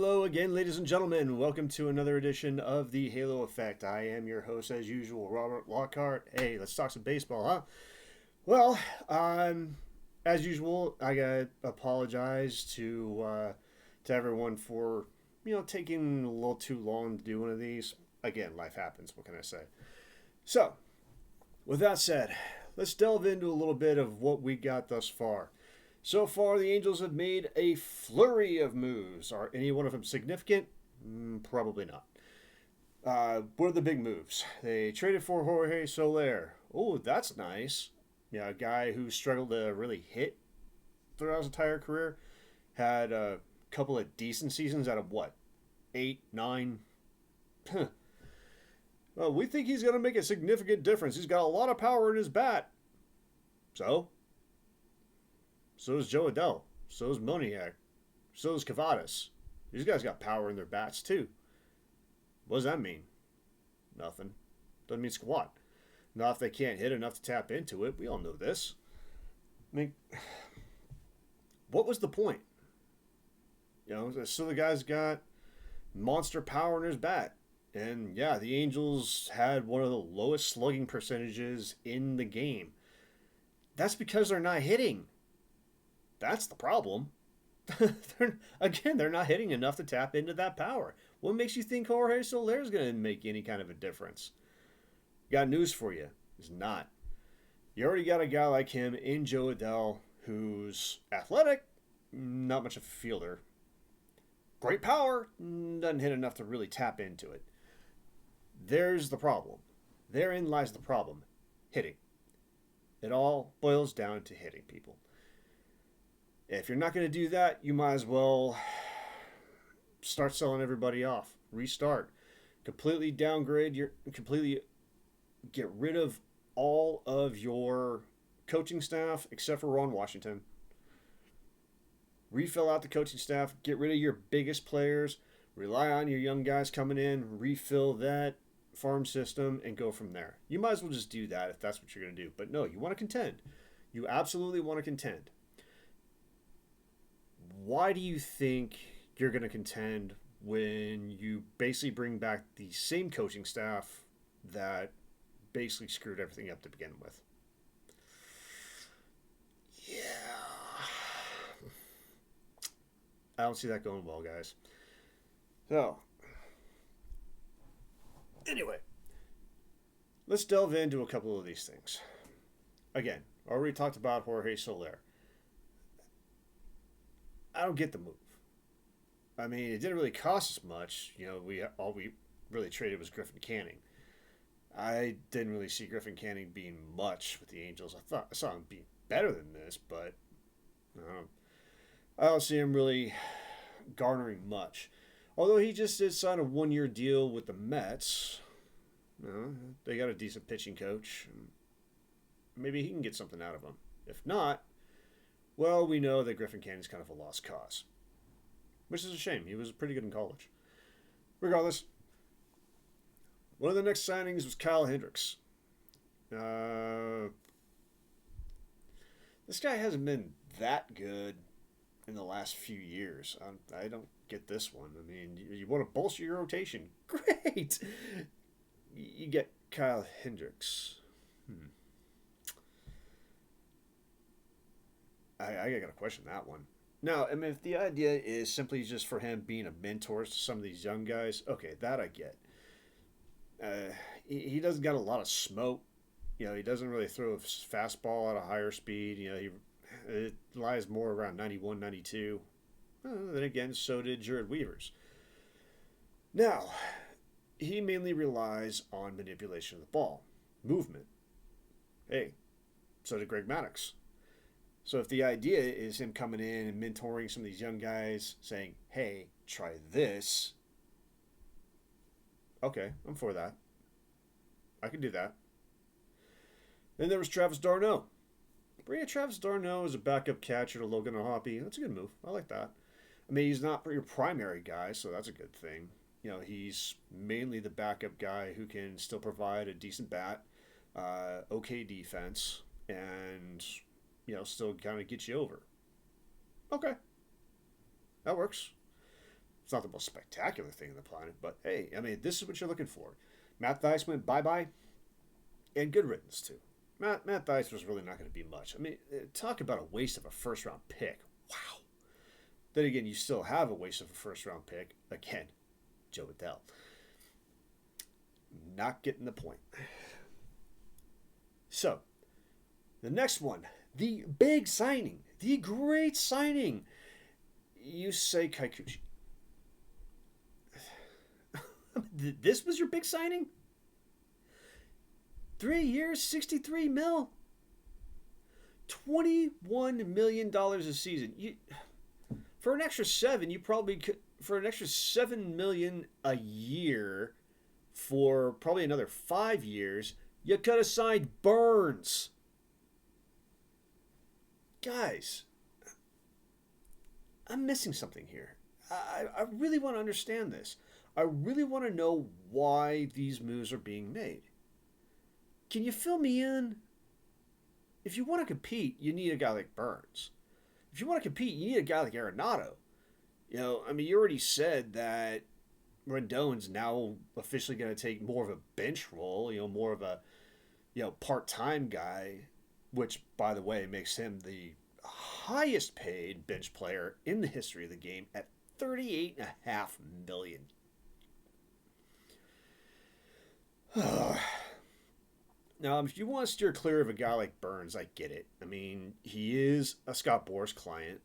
Hello again, ladies and gentlemen. Welcome to another edition of the Halo Effect. I am your host, as usual, Robert Lockhart. Hey, let's talk some baseball, huh? Well, as usual, I gotta apologize to everyone for taking a little too long to do one of these. Again, life happens. What can I say? So, with that said, let's delve into a little bit of what we got thus far. So far, the Angels have made a flurry of moves. Are any one of them significant? Probably not. What are the big moves? They traded for Jorge Soler. Oh, that's nice. Yeah, a guy who struggled to really hit throughout his entire career. Had a couple of decent seasons out of what? 8, 9? Well, we think he's going to make a significant difference. He's got a lot of power in his bat. So is Joe Adell. So is Moniak. So is Cavadas. These guys got power in their bats too. What does that mean? Nothing. Doesn't mean squat. Not if they can't hit enough to tap into it. We all know this. I mean, what was the point? So the guy's got monster power in his bat. And yeah, the Angels had one of the lowest slugging percentages in the game. That's because they're not hitting. That's the problem. They're not hitting enough to tap into that power. What makes you think Jorge Soler is going to make any kind of a difference? Got news for you. It's not. You already got a guy like him in Joe Adell, who's athletic, not much of a fielder. Great power, doesn't hit enough to really tap into it. There's the problem. Therein lies the problem. Hitting. It all boils down to hitting, people. If you're not going to do that, you might as well start selling everybody off. Restart. Completely downgrade completely get rid of all of your coaching staff except for Ron Washington. Refill out the coaching staff. Get rid of your biggest players. Rely on your young guys coming in. Refill that farm system and go from there. You might as well just do that if that's what you're going to do. But no, you want to contend. You absolutely want to contend. Why do you think you're going to contend when you basically bring back the same coaching staff that basically screwed everything up to begin with? Yeah. I don't see that going well, guys. So, anyway, let's delve into a couple of these things. Again, already talked about Jorge Soler. I don't get the move. I mean, it didn't really cost us much. All we really traded was Griffin Canning. I didn't really see Griffin Canning being much with the Angels. I saw him being better than this, but I don't see him really garnering much. Although he just did sign a 1-year deal with the Mets. They got a decent pitching coach. Maybe he can get something out of him. If not, well, we know that Griffin Canning's kind of a lost cause. Which is a shame. He was pretty good in college. Regardless, one of the next signings was Kyle Hendricks. This guy hasn't been that good in the last few years. I don't get this one. I mean, you want to bolster your rotation. Great! You get Kyle Hendricks. I gotta question that one. Now, I mean, if the idea is simply just for him being a mentor to some of these young guys, okay, that I get. He doesn't got a lot of smoke. He doesn't really throw a fastball at a higher speed. It lies more around 91, 92. Then again, so did Jared Weavers. Now, he mainly relies on manipulation of the ball, movement. Hey, so did Greg Maddux. So if the idea is him coming in and mentoring some of these young guys, saying, hey, try this, okay, I'm for that. I can do that. Then there was Travis d'Arnaud. Bring in Travis d'Arnaud as a backup catcher to Logan O'Hoppe. That's a good move. I like that. I mean, he's not your primary guy, so that's a good thing. He's mainly the backup guy who can still provide a decent bat, okay defense, and still kind of get you over. Okay. That works. It's not the most spectacular thing on the planet, but hey, I mean, this is what you're looking for. Matt Thaiss went bye-bye, and good riddance, too. Matt Thaiss was really not going to be much. I mean, talk about a waste of a first-round pick. Wow. Then again, you still have a waste of a first-round pick. Again, Joe Adell. Not getting the point. So, the next one, the big signing, the great signing, Yusei Kikuchi. This was your big signing? 3 years, 63 mil, $21 million a season. For an extra $7 million a year for probably another 5 years, you could have signed Burns. Guys, I'm missing something here. I really want to understand this. I really want to know why these moves are being made. Can you fill me in? If you want to compete, you need a guy like Burns. If you want to compete, you need a guy like Arenado. I mean, you already said that Rendon's now officially going to take more of a bench role, more of a, part-time guy, which, by the way, makes him the highest paid bench player in the history of the game at $38.5 million. Now, if you want to steer clear of a guy like Burns, I get it. I mean, he is a Scott Boras client.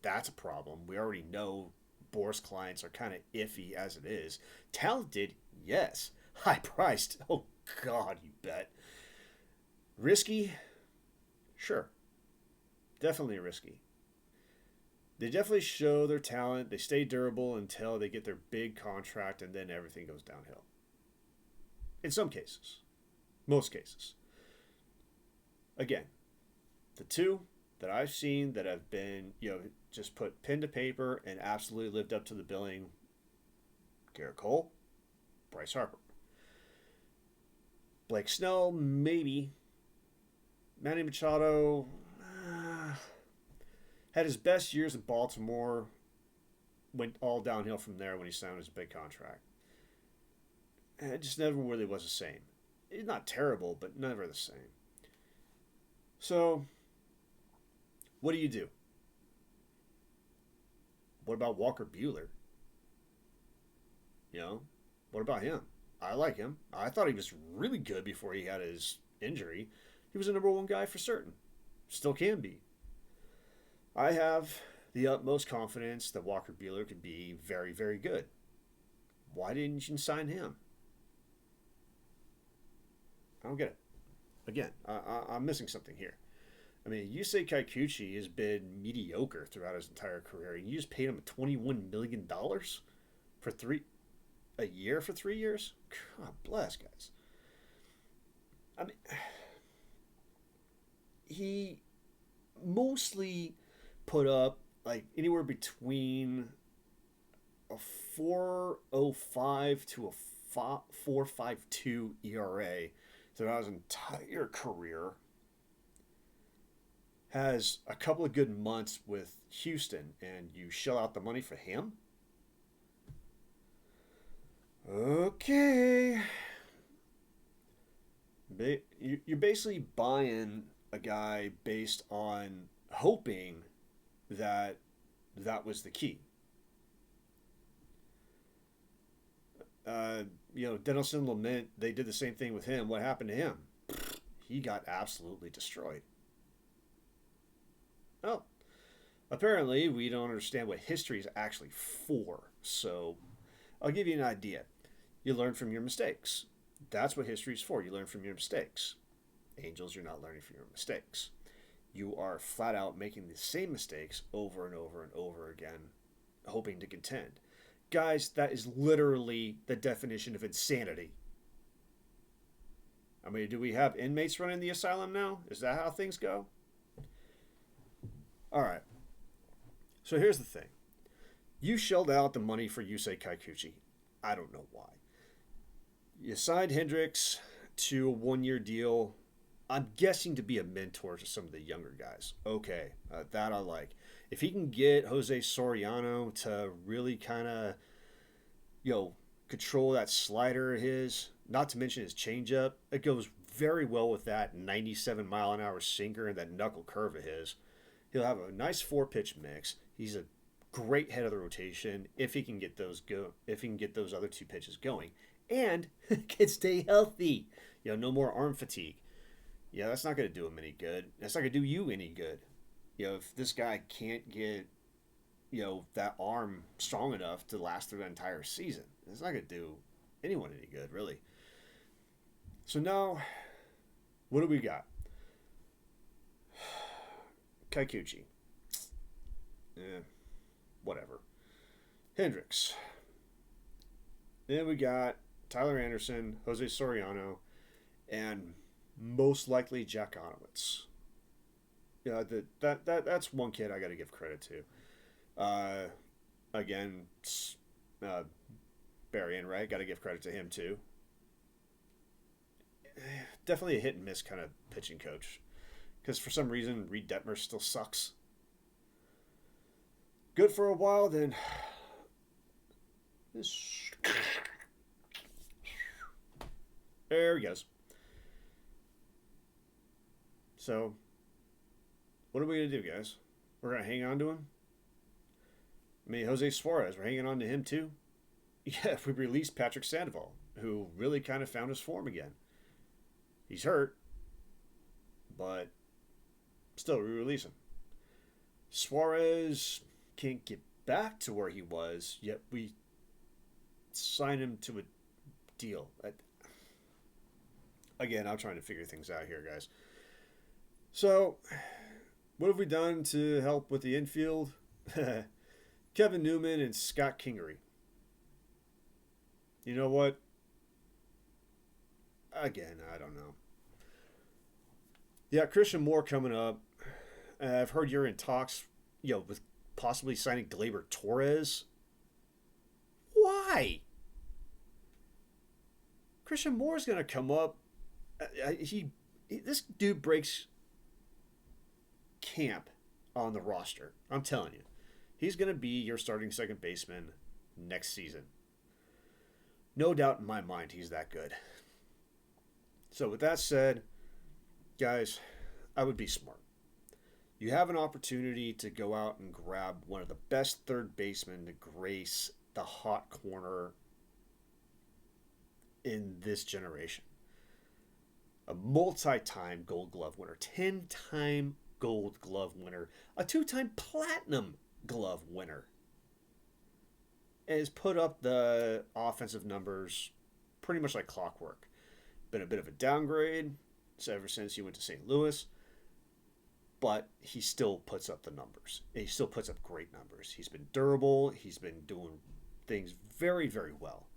That's a problem. We already know Boras clients are kind of iffy as it is. Talented, yes. High priced, oh God, you bet. Risky, sure. Definitely risky. They definitely show their talent. They stay durable until they get their big contract, and then everything goes downhill. In some cases. Most cases. Again, the two that I've seen that have been, just put pen to paper and absolutely lived up to the billing, Garrett Cole, Bryce Harper. Blake Snell, maybe. Manny Machado had his best years in Baltimore, went all downhill from there when he signed his big contract. And it just never really was the same. It's not terrible, but never the same. So, what do? What about Walker Buehler? What about him? I like him. I thought he was really good before he had his injury. He was the number one guy for certain. Still can be. I have the utmost confidence that Walker Buehler could be very, very good. Why didn't you sign him? I don't get it. Again, I'm missing something here. I mean, Yusei Kikuchi has been mediocre throughout his entire career. And you just paid him $21 million for a year for 3 years? God bless, guys. I mean, he mostly put up like anywhere between a 4.05 to a 4.52 ERA throughout his entire career. Has a couple of good months with Houston, and you shell out the money for him? Okay. You're basically buying a guy based on hoping that was the key. Denelson Lamet, they did the same thing with him. What happened to him? He got absolutely destroyed. Oh, apparently we don't understand what history is actually for. So I'll give you an idea. You learn from your mistakes. That's what history is for. You learn from your mistakes. Angels, you're not learning from your mistakes. You are flat out making the same mistakes over and over and over again, hoping to contend. Guys, that is literally the definition of insanity. I mean, do we have inmates running the asylum now? Is that how things go? All right. So here's the thing. You shelled out the money for Yusei Kikuchi. I don't know why. You signed Hendricks to a 1-year deal. I'm guessing to be a mentor to some of the younger guys. Okay, that I like. If he can get Jose Soriano to really kind of you know, control that slider of his, not to mention his changeup. It goes very well with that 97-mile-an-hour sinker and that knuckle curve of his. He'll have a nice 4-pitch mix. He's a great head of the rotation if he can get those other 2 pitches going, and can stay healthy. No more arm fatigue. Yeah, that's not going to do him any good. That's not going to do you any good. If this guy can't get that arm strong enough to last through the entire season, it's not going to do anyone any good, really. So now, what do we got? Kikuchi. Whatever. Hendricks. Then we got Tyler Anderson, Jose Soriano, and most likely Jack Onowitz. That's one kid I got to give credit to. Again, Barry Enright, got to give credit to him too. Definitely a hit and miss kind of pitching coach, because for some reason Reed Detmer still sucks. Good for a while, then there he goes. So, what are we going to do, guys? We're going to hang on to him? I mean, Jose Suarez, we're hanging on to him too? Yeah, if we release Patrick Sandoval, who really kind of found his form again. He's hurt, but still, we release him. Suarez can't get back to where he was, yet we sign him to a deal. Again, I'm trying to figure things out here, guys. So, what have we done to help with the infield? Kevin Newman and Scott Kingery. You know what? Again, I don't know. Yeah, Christian Moore coming up. I've heard you're in talks, with possibly signing Gleyber Torres. Why? Christian Moore's going to come up. This dude breaks camp on the roster. I'm telling you. He's going to be your starting second baseman next season. No doubt in my mind he's that good. So with that said, guys, I would be smart. You have an opportunity to go out and grab one of the best third basemen to grace the hot corner in this generation. A multi-time Gold Glove winner, 10-time Gold Glove winner, a 2-time Platinum Glove winner, and has put up the offensive numbers pretty much like clockwork. Been a bit of a downgrade ever since he went to St. Louis, but he still puts up the numbers. He still puts up great numbers. He's been durable. He's been doing things very, very well.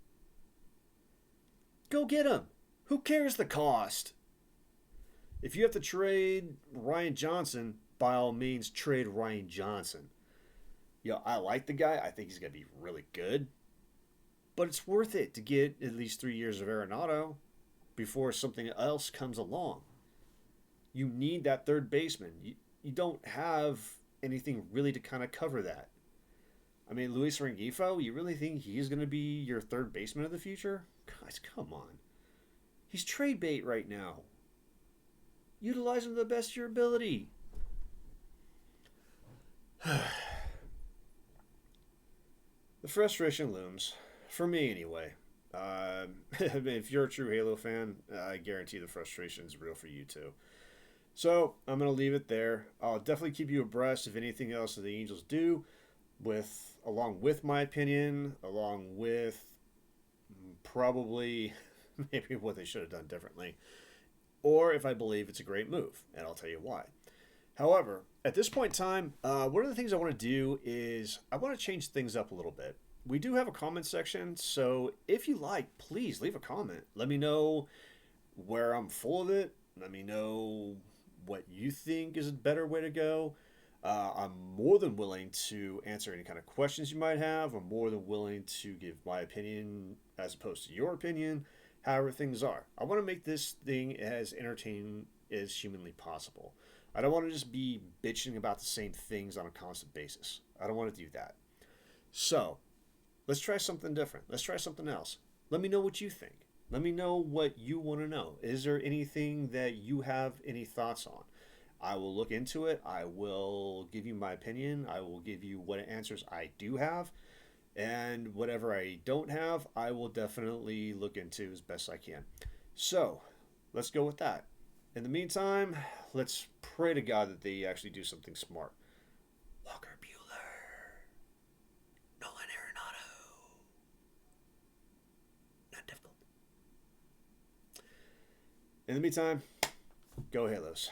Go get him. Who cares the cost? If you have to trade Ryan Johnson, by all means, trade Ryan Johnson. I like the guy. I think he's going to be really good. But it's worth it to get at least 3 years of Arenado before something else comes along. You need that third baseman. You don't have anything really to kind of cover that. I mean, Luis Rengifo, you really think he's going to be your third baseman of the future? Guys, come on. He's trade bait right now. Utilize him to the best of your ability. The frustration looms. For me, anyway. If you're a true Halo fan, I guarantee the frustration is real for you, too. So, I'm going to leave it there. I'll definitely keep you abreast of anything else that the Angels do, along with my opinion, along with probably maybe what they should have done differently, or if I believe it's a great move, and I'll tell you why. However, at this point in time, one of the things I want to do is I want to change things up a little bit. We do have a comment section, so if you like, please leave a comment. Let me know where I'm full of it. Let me know what you think is a better way to go. I'm more than willing to answer any kind of questions you might have. I'm more than willing to give my opinion as opposed to your opinion, however things are. I want to make this thing as entertaining as humanly possible. I don't want to just be bitching about the same things on a constant basis. I don't want to do that. So, Let's try something different. Let's try something else. Let me know what you think. Let me know what you want to know. Is there anything that you have any thoughts on? I will look into it. I will give you my opinion. I will give you what answers I do have. And whatever I don't have, I will definitely look into as best I can. So, let's go with that. In the meantime, let's pray to God that they actually do something smart. Walker Bueller. Nolan Arenado. Not difficult. In the meantime, go Halos.